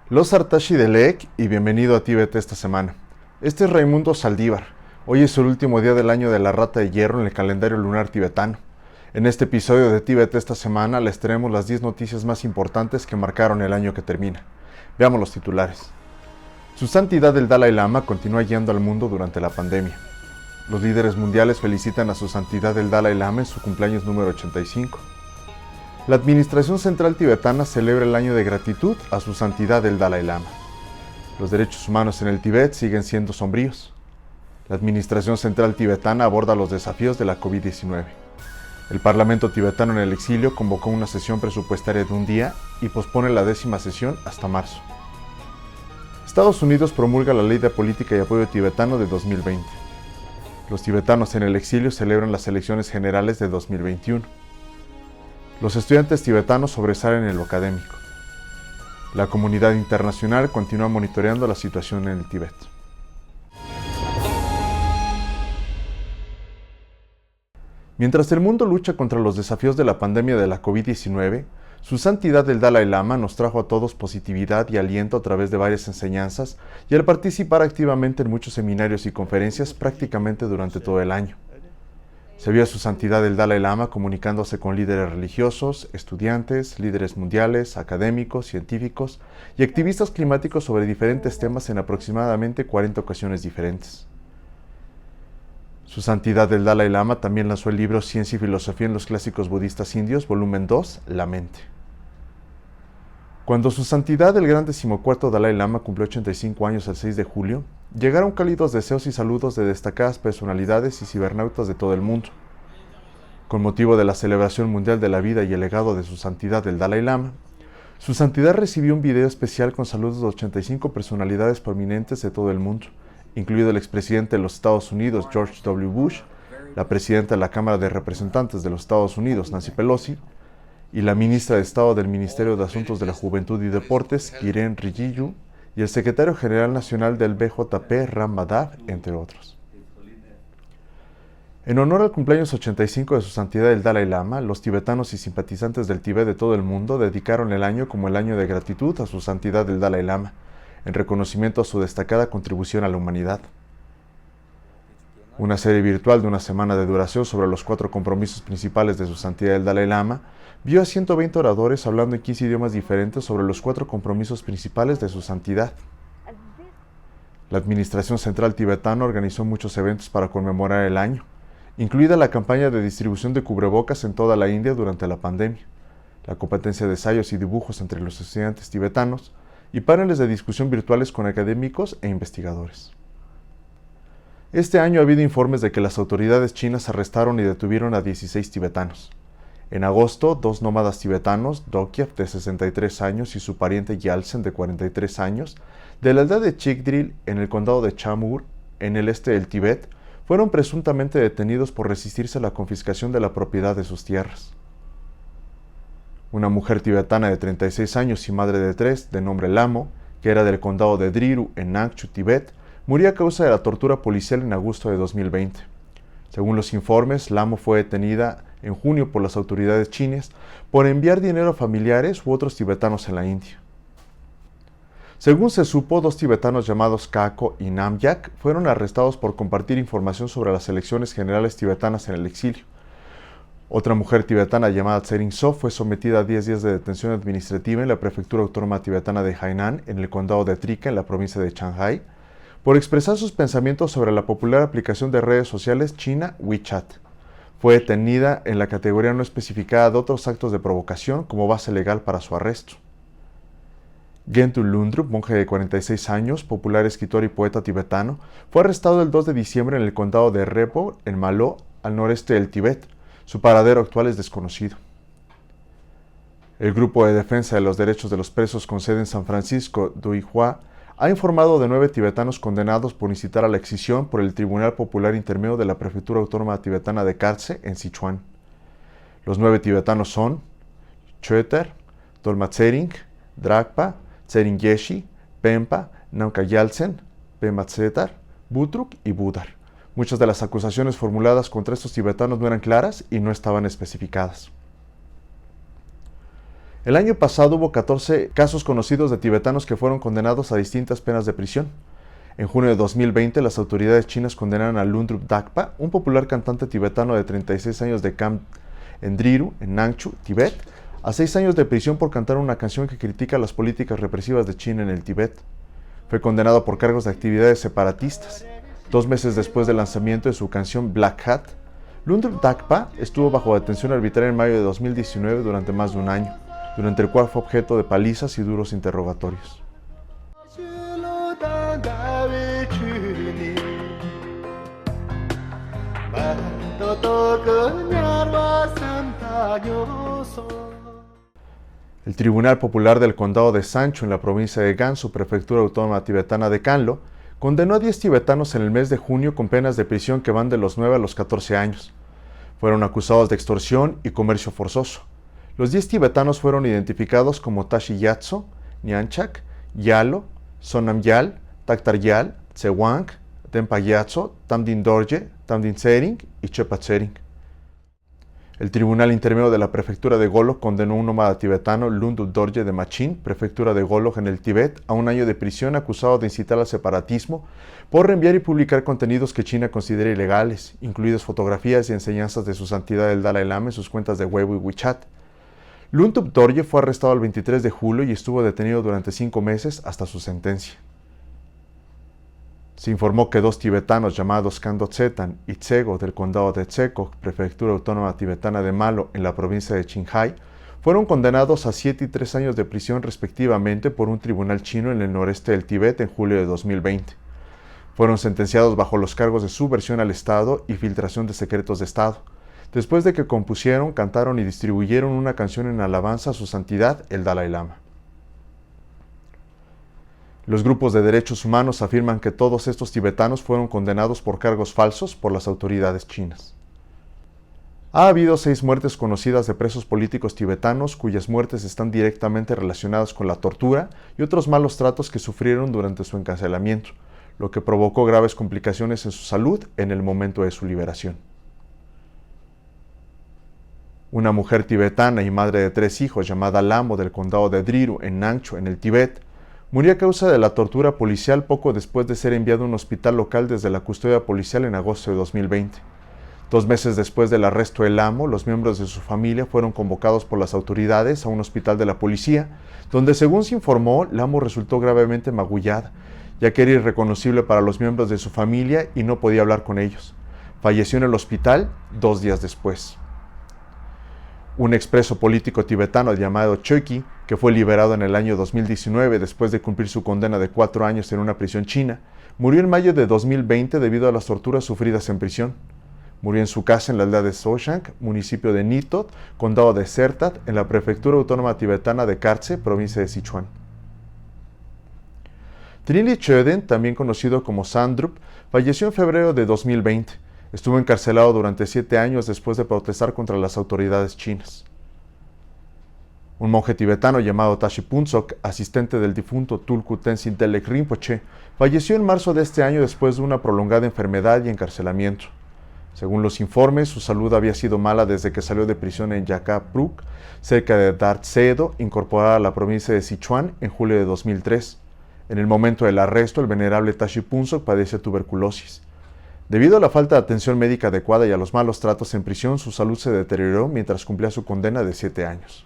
Los Artashi de Leek y bienvenido a Tíbet esta semana. Este es Raimundo Saldívar. Hoy es el último día del año de la Rata de Hierro en el calendario lunar tibetano. En este episodio de Tíbet esta semana les traemos las 10 noticias más importantes que marcaron el año que termina. Veamos los titulares. Su Santidad el Dalai Lama continúa guiando al mundo durante la pandemia. Los líderes mundiales felicitan a Su Santidad el Dalai Lama en su cumpleaños número 85. La Administración Central Tibetana celebra el año de gratitud a Su Santidad el Dalai Lama. Los derechos humanos en el Tíbet siguen siendo sombríos. La Administración Central Tibetana aborda los desafíos de la COVID-19. El Parlamento tibetano en el exilio convocó una sesión presupuestaria de un día y pospone la 10ª sesión hasta marzo. Estados Unidos promulga la Ley de Política y Apoyo Tibetano de 2020. Los tibetanos en el exilio celebran las elecciones generales de 2021. Los estudiantes tibetanos sobresalen en lo académico. La comunidad internacional continúa monitoreando la situación en el Tíbet. Mientras el mundo lucha contra los desafíos de la pandemia de la COVID-19, Su Santidad el Dalai Lama nos trajo a todos positividad y aliento a través de varias enseñanzas y al participar activamente en muchos seminarios y conferencias prácticamente durante todo el año. Se vio a Su Santidad el Dalai Lama comunicándose con líderes religiosos, estudiantes, líderes mundiales, académicos, científicos y activistas climáticos sobre diferentes temas en aproximadamente 40 ocasiones diferentes. Su Santidad el Dalai Lama también lanzó el libro Ciencia y Filosofía en los Clásicos Budistas Indios, volumen 2, La Mente. Cuando Su Santidad el Gran 14º Dalai Lama cumplió 85 años el 6 de julio, llegaron cálidos deseos y saludos de destacadas personalidades y cibernautas de todo el mundo. Con motivo de la celebración mundial de la vida y el legado de Su Santidad el Dalai Lama, Su Santidad recibió un video especial con saludos de 85 personalidades prominentes de todo el mundo, incluido el expresidente de los Estados Unidos, George W. Bush, la presidenta de la Cámara de Representantes de los Estados Unidos, Nancy Pelosi, y la ministra de Estado del Ministerio de Asuntos de la Juventud y Deportes, Kiren Rijiju, y el secretario general nacional del BJP, Ram Madhav, entre otros. En honor al cumpleaños 85 de Su Santidad el Dalai Lama, los tibetanos y simpatizantes del Tíbet de todo el mundo dedicaron el año como el año de gratitud a Su Santidad el Dalai Lama, en reconocimiento a su destacada contribución a la humanidad. Una serie virtual de una semana de duración sobre los 4 compromisos principales de Su Santidad el Dalai Lama vio a 120 oradores hablando en 15 idiomas diferentes sobre los 4 compromisos principales de Su Santidad. La Administración Central Tibetana organizó muchos eventos para conmemorar el año, incluida la campaña de distribución de cubrebocas en toda la India durante la pandemia, la competencia de ensayos y dibujos entre los estudiantes tibetanos y paneles de discusión virtuales con académicos e investigadores. Este año ha habido informes de que las autoridades chinas arrestaron y detuvieron a 16 tibetanos. En agosto, 2 nómadas tibetanos, Dokyev de 63 años y su pariente Gyaltsen de 43 años, de la aldea de Chikdril en el condado de Chamur, en el este del Tíbet, fueron presuntamente detenidos por resistirse a la confiscación de la propiedad de sus tierras. Una mujer tibetana de 36 años y madre de 3, de nombre Lamo, que era del condado de Driru en Nangchu, Tíbet, murió a causa de la tortura policial en agosto de 2020. Según los informes, Lamo fue detenida en junio por las autoridades chinas por enviar dinero a familiares u otros tibetanos en la India. Según se supo, 2 tibetanos llamados Kako y Namyak fueron arrestados por compartir información sobre las elecciones generales tibetanas en el exilio. Otra mujer tibetana llamada Tsering So fue sometida a 10 días de detención administrativa en la prefectura autónoma tibetana de Hainan, en el condado de Trika, en la provincia de Shanghái, por expresar sus pensamientos sobre la popular aplicación de redes sociales china WeChat. Fue detenida en la categoría no especificada de otros actos de provocación como base legal para su arresto. Gentu Lundrup, monje de 46 años, popular escritor y poeta tibetano, fue arrestado el 2 de diciembre en el condado de Repo, en Maló, al noreste del Tíbet. Su paradero actual es desconocido. El Grupo de Defensa de los Derechos de los Presos con sede en San Francisco, Duihua, ha informado de 9 tibetanos condenados por incitar a la excisión por el Tribunal Popular Intermedio de la Prefectura Autónoma Tibetana de Khartse, en Sichuan. Los 9 tibetanos son Choeter, Dolma Tsering, Drakpa, Tsering Yeshi, Pempa, Namkha Gyaltsen, Pema Tsetar, Butruk y Budar. Muchas de las acusaciones formuladas contra estos tibetanos no eran claras y no estaban especificadas. El año pasado hubo 14 casos conocidos de tibetanos que fueron condenados a distintas penas de prisión. En junio de 2020, las autoridades chinas condenaron a Lundrup Dakpa, un popular cantante tibetano de 36 años de Kham en Driru, en Nangchu, Tibet, a 6 años de prisión por cantar una canción que critica las políticas represivas de China en el Tibet. Fue condenado por cargos de actividades separatistas. 2 meses después del lanzamiento de su canción Black Hat, Lundrup Dakpa estuvo bajo detención arbitraria en mayo de 2019 durante más de un año, durante el cual fue objeto de palizas y duros interrogatorios. El Tribunal Popular del Condado de Sancho en la provincia de Gansu, prefectura autónoma tibetana de Kanlo, condenó a 10 tibetanos en el mes de junio con penas de prisión que van de los 9 a los 14 años. Fueron acusados de extorsión y comercio forzoso. Los 10 tibetanos fueron identificados como Tashi Yatso, Nyanchak, Yalo, Sonam Yal, Taktar Yal, Tsewang, Tempa Yatso, Tamdin Dorje, Tamdin Tsering y Chepa Tsering. El Tribunal Intermedio de la Prefectura de Golok condenó a un nómada tibetano, Lundrup Dorje de Machin, Prefectura de Golok en el Tíbet, a 1 año de prisión acusado de incitar al separatismo por reenviar y publicar contenidos que China considera ilegales, incluidas fotografías y enseñanzas de su santidad el Dalai Lama en sus cuentas de Weibo y WeChat. Lundrup Dorje fue arrestado el 23 de julio y estuvo detenido durante 5 meses hasta su sentencia. Se informó que 2 tibetanos llamados Kando Tsetan y Tsego del condado de Tsekok, prefectura autónoma tibetana de Malo en la provincia de Qinghai, fueron condenados a 7 y 3 años de prisión respectivamente por un tribunal chino en el noreste del Tíbet en julio de 2020. Fueron sentenciados bajo los cargos de subversión al Estado y filtración de secretos de Estado, después de que compusieron, cantaron y distribuyeron una canción en alabanza a su santidad el Dalai Lama. Los grupos de derechos humanos afirman que todos estos tibetanos fueron condenados por cargos falsos por las autoridades chinas. Ha habido 6 muertes conocidas de presos políticos tibetanos cuyas muertes están directamente relacionadas con la tortura y otros malos tratos que sufrieron durante su encarcelamiento, lo que provocó graves complicaciones en su salud en el momento de su liberación. Una mujer tibetana y madre de 3 hijos llamada Lamo del condado de Driru en Nangcho, en el Tíbet, murió a causa de la tortura policial poco después de ser enviado a un hospital local desde la custodia policial en agosto de 2020. 2 meses después del arresto de Lamo, los miembros de su familia fueron convocados por las autoridades a un hospital de la policía, donde según se informó, Lamo resultó gravemente magullada, ya que era irreconocible para los miembros de su familia y no podía hablar con ellos. Falleció en el hospital 2 días después. Un expreso político tibetano llamado Choiki, que fue liberado en el año 2019 después de cumplir su condena de 4 años en una prisión china, murió en mayo de 2020 debido a las torturas sufridas en prisión. Murió en su casa en la aldea de Soshank, municipio de Nitot, condado de Sertat, en la prefectura autónoma tibetana de Khartse, provincia de Sichuan. Trinley Choeden, también conocido como Sandrup, falleció en febrero de 2020. Estuvo encarcelado durante 7 años después de protestar contra las autoridades chinas. Un monje tibetano llamado Tashi Phuntsok, asistente del difunto Tulku Tenzin Delek Rinpoche, falleció en marzo de este año después de una prolongada enfermedad y encarcelamiento. Según los informes, su salud había sido mala desde que salió de prisión en Yakapruk, cerca de Dartsedo, incorporada a la provincia de Sichuan, en julio de 2003. En el momento del arresto, el venerable Tashi Phuntsok padecía tuberculosis. Debido a la falta de atención médica adecuada y a los malos tratos en prisión, su salud se deterioró mientras cumplía su condena de 7 años.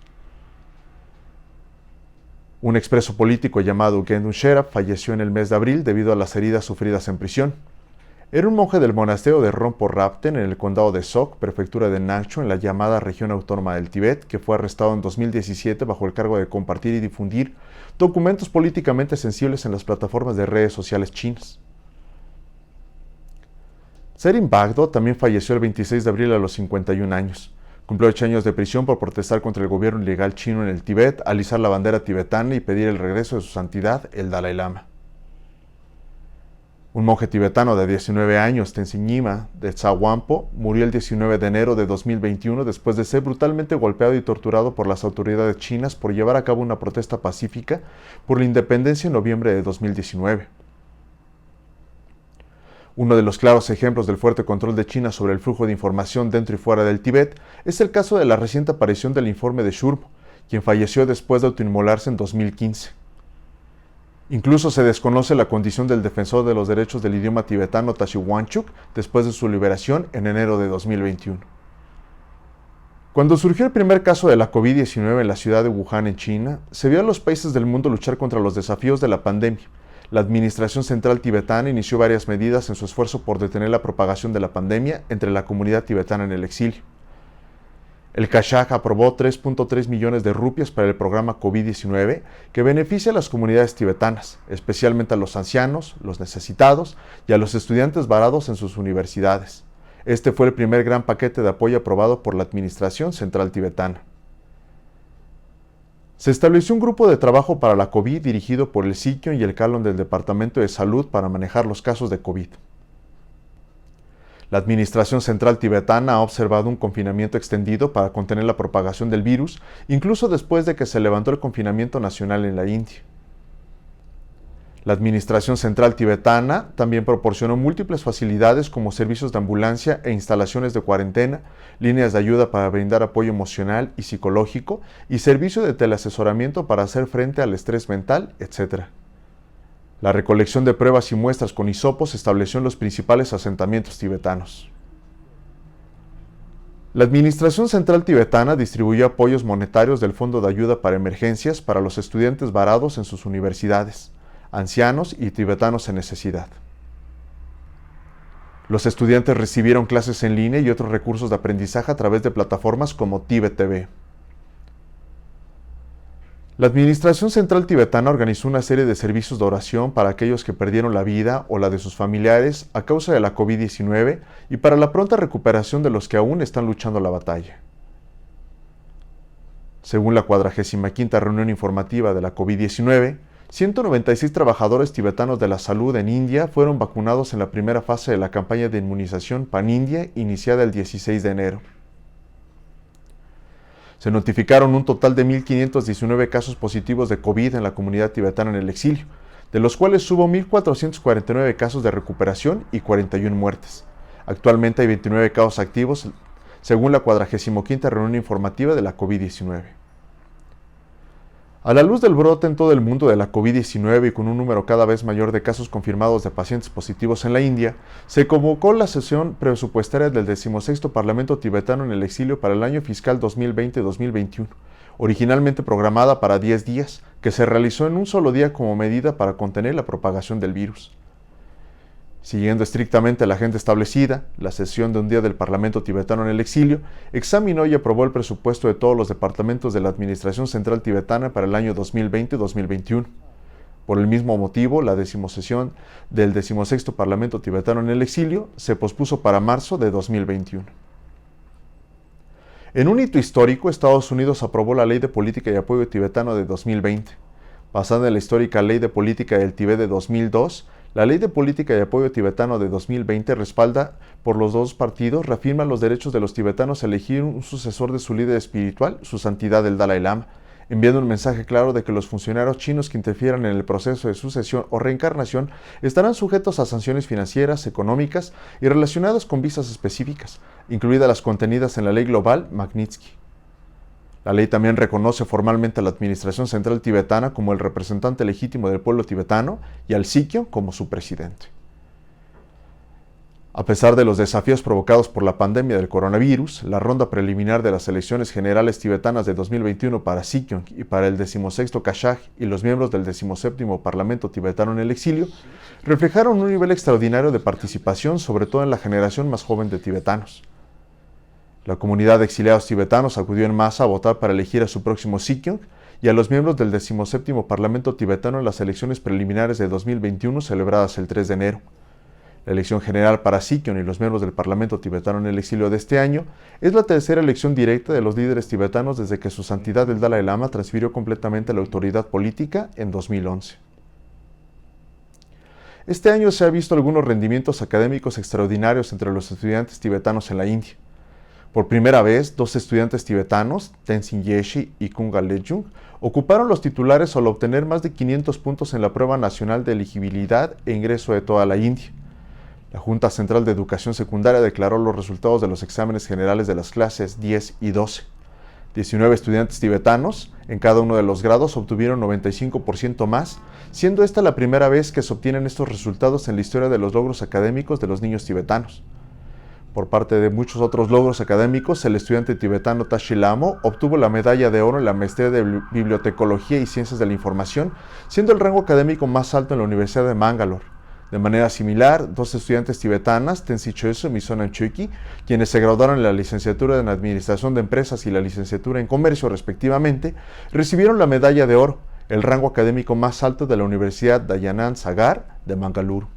Un expreso político llamado Gendun Sherab falleció en el mes de abril debido a las heridas sufridas en prisión. Era un monje del monasterio de Rompo Rapten en el condado de Sok, prefectura de Nangcho, en la llamada región autónoma del Tíbet, que fue arrestado en 2017 bajo el cargo de compartir y difundir documentos políticamente sensibles en las plataformas de redes sociales chinas. Serin Bagdo también falleció el 26 de abril a los 51 años. Cumplió 8 años de prisión por protestar contra el gobierno ilegal chino en el Tíbet, alisar la bandera tibetana y pedir el regreso de su santidad, el Dalai Lama. Un monje tibetano de 19 años, Tenzin Nyima, de Tsawampo, murió el 19 de enero de 2021 después de ser brutalmente golpeado y torturado por las autoridades chinas por llevar a cabo una protesta pacífica por la independencia en noviembre de 2019. Uno de los claros ejemplos del fuerte control de China sobre el flujo de información dentro y fuera del Tíbet es el caso de la reciente aparición del informe de Shurmo, quien falleció después de autoinmolarse en 2015. Incluso se desconoce la condición del defensor de los derechos del idioma tibetano Tashi Wangchuk después de su liberación en enero de 2021. Cuando surgió el primer caso de la COVID-19 en la ciudad de Wuhan, en China, se vio a los países del mundo luchar contra los desafíos de la pandemia. La Administración Central Tibetana inició varias medidas en su esfuerzo por detener la propagación de la pandemia entre la comunidad tibetana en el exilio. El Kashag aprobó 3.3 millones de rupias para el programa COVID-19 que beneficia a las comunidades tibetanas, especialmente a los ancianos, los necesitados y a los estudiantes varados en sus universidades. Este fue el primer gran paquete de apoyo aprobado por la Administración Central Tibetana. Se estableció un grupo de trabajo para la COVID dirigido por el Sikyon y el Kalon del Departamento de Salud para manejar los casos de COVID. La Administración Central Tibetana ha observado un confinamiento extendido para contener la propagación del virus, incluso después de que se levantó el confinamiento nacional en la India. La Administración Central Tibetana también proporcionó múltiples facilidades como servicios de ambulancia e instalaciones de cuarentena, líneas de ayuda para brindar apoyo emocional y psicológico y servicio de teleasesoramiento para hacer frente al estrés mental, etc. La recolección de pruebas y muestras con hisopos se estableció en los principales asentamientos tibetanos. La Administración Central Tibetana distribuyó apoyos monetarios del Fondo de Ayuda para Emergencias para los estudiantes varados en sus universidades, ancianos y tibetanos en necesidad. Los estudiantes recibieron clases en línea y otros recursos de aprendizaje a través de plataformas como Tibet TV. La Administración Central Tibetana organizó una serie de servicios de oración para aquellos que perdieron la vida o la de sus familiares a causa de la COVID-19 y para la pronta recuperación de los que aún están luchando la batalla. Según la 45ª reunión informativa de la COVID-19, 196 trabajadores tibetanos de la salud en India fueron vacunados en la primera fase de la campaña de inmunización Pan-India iniciada el 16 de enero. Se notificaron un total de 1.519 casos positivos de COVID en la comunidad tibetana en el exilio, de los cuales hubo 1.449 casos de recuperación y 41 muertes. Actualmente hay 29 casos activos, según la 45ª reunión informativa de la COVID-19. A la luz del brote en todo el mundo de la COVID-19 y con un número cada vez mayor de casos confirmados de pacientes positivos en la India, se convocó la sesión presupuestaria del 16º Parlamento Tibetano en el exilio para el año fiscal 2020-2021, originalmente programada para 10 días, que se realizó en un solo día como medida para contener la propagación del virus. Siguiendo estrictamente la agenda establecida, la sesión de un día del Parlamento tibetano en el exilio examinó y aprobó el presupuesto de todos los departamentos de la Administración Central Tibetana para el año 2020-2021. Por el mismo motivo, la 10ª sesión del 16º Parlamento tibetano en el exilio se pospuso para marzo de 2021. En un hito histórico, Estados Unidos aprobó la Ley de Política y Apoyo Tibetano de 2020. Basada en la histórica Ley de Política del Tibet de 2002, la Ley de Política y Apoyo Tibetano de 2020 respalda por los dos partidos, reafirma los derechos de los tibetanos a elegir un sucesor de su líder espiritual, su santidad el Dalai Lama, enviando un mensaje claro de que los funcionarios chinos que interfieran en el proceso de sucesión o reencarnación estarán sujetos a sanciones financieras, económicas y relacionadas con visas específicas, incluidas las contenidas en la Ley Global Magnitsky. La ley también reconoce formalmente a la Administración Central Tibetana como el representante legítimo del pueblo tibetano y al Sikyo como su presidente. A pesar de los desafíos provocados por la pandemia del coronavirus, la ronda preliminar de las elecciones generales tibetanas de 2021 para Sikyo y para el 16º Kashag y los miembros del 17º Parlamento tibetano en el exilio reflejaron un nivel extraordinario de participación, sobre todo en la generación más joven de tibetanos. La comunidad de exiliados tibetanos acudió en masa a votar para elegir a su próximo Sikyo y a los miembros del 17º Parlamento tibetano en las elecciones preliminares de 2021 celebradas el 3 de enero. La elección general para Sikyo y los miembros del Parlamento tibetano en el exilio de este año es la tercera elección directa de los líderes tibetanos desde que su santidad el Dalai Lama transfirió completamente la autoridad política en 2011. Este año se ha visto algunos rendimientos académicos extraordinarios entre los estudiantes tibetanos en la India. Por primera vez, 2 estudiantes tibetanos, Tenzin Yeshi y Kunga Lejung, ocuparon los titulares al obtener más de 500 puntos en la prueba nacional de elegibilidad e ingreso de toda la India. La Junta Central de Educación Secundaria declaró los resultados de los exámenes generales de las clases 10 y 12. 19 estudiantes tibetanos en cada uno de los grados obtuvieron 95% más, siendo esta la primera vez que se obtienen estos resultados en la historia de los logros académicos de los niños tibetanos. Por parte de muchos otros logros académicos, el estudiante tibetano Tashi Lamo obtuvo la medalla de oro en la maestría de Bibliotecología y Ciencias de la Información, siendo el rango académico más alto en la Universidad de Mangalore. De manera similar, dos estudiantes tibetanas, Tensi Choeso y Misonam Choeki, quienes se graduaron en la licenciatura en Administración de Empresas y la licenciatura en Comercio respectivamente, recibieron la medalla de oro, el rango académico más alto de la Universidad Dayanand Sagar de Mangaluru.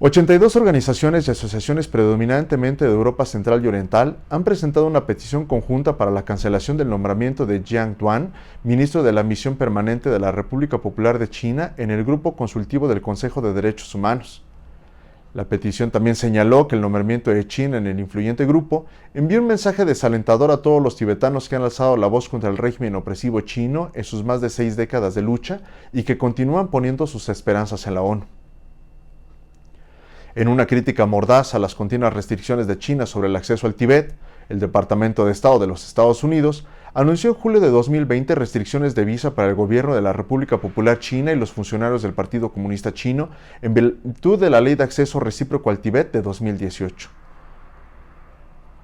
82 organizaciones y asociaciones predominantemente de Europa Central y Oriental han presentado una petición conjunta para la cancelación del nombramiento de Jiang Duan, ministro de la Misión Permanente de la República Popular de China, en el Grupo Consultivo del Consejo de Derechos Humanos. La petición también señaló que el nombramiento de China en el influyente grupo envió un mensaje desalentador a todos los tibetanos que han alzado la voz contra el régimen opresivo chino en sus más de 6 décadas de lucha y que continúan poniendo sus esperanzas en la ONU. En una crítica mordaz a las continuas restricciones de China sobre el acceso al Tíbet, el Departamento de Estado de los Estados Unidos anunció en julio de 2020 restricciones de visa para el gobierno de la República Popular China y los funcionarios del Partido Comunista Chino en virtud de la Ley de Acceso Recíproco al Tíbet de 2018.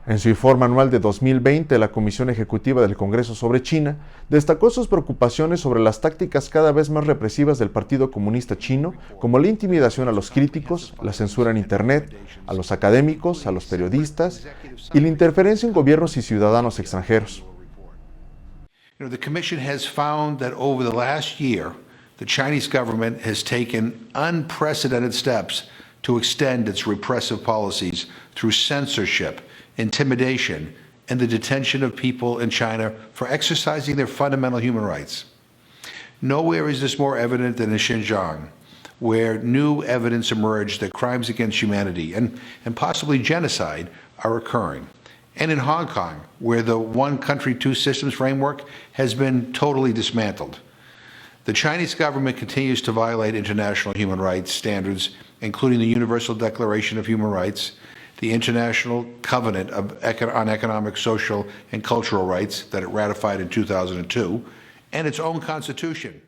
En su informe anual de 2020, la Comisión Ejecutiva del Congreso sobre China destacó sus preocupaciones sobre las tácticas cada vez más represivas del Partido Comunista Chino, como la intimidación a los críticos, la censura en Internet, a los académicos, a los periodistas y la interferencia en gobiernos y ciudadanos extranjeros. The Commission has found that over the last year, the Chinese government has taken unprecedented steps to extend its repressive policies through censorship, intimidation, and the detention of people in China for exercising their fundamental human rights. Nowhere is this more evident than in Xinjiang, where new evidence emerged that crimes against humanity and possibly genocide are occurring. And in Hong Kong, where the one country, two systems framework has been totally dismantled. The Chinese government continues to violate international human rights standards, including the Universal Declaration of Human Rights, the International Covenant on Economic, Social, and Cultural Rights that it ratified in 2002, and its own constitution.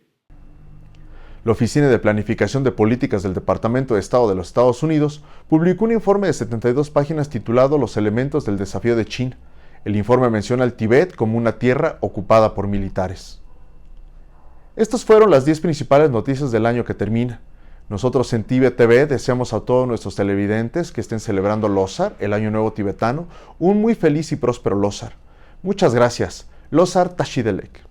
La Oficina de Planificación de Políticas del Departamento de Estado de los Estados Unidos publicó un informe de 72 páginas titulado Los elementos del desafío de China. El informe menciona al Tíbet como una tierra ocupada por militares. Estas fueron las 10 principales noticias del año que termina. Nosotros en Tíbet TV deseamos a todos nuestros televidentes que estén celebrando Losar, el Año Nuevo Tibetano, un muy feliz y próspero Losar. Muchas gracias. Losar Tashidelek.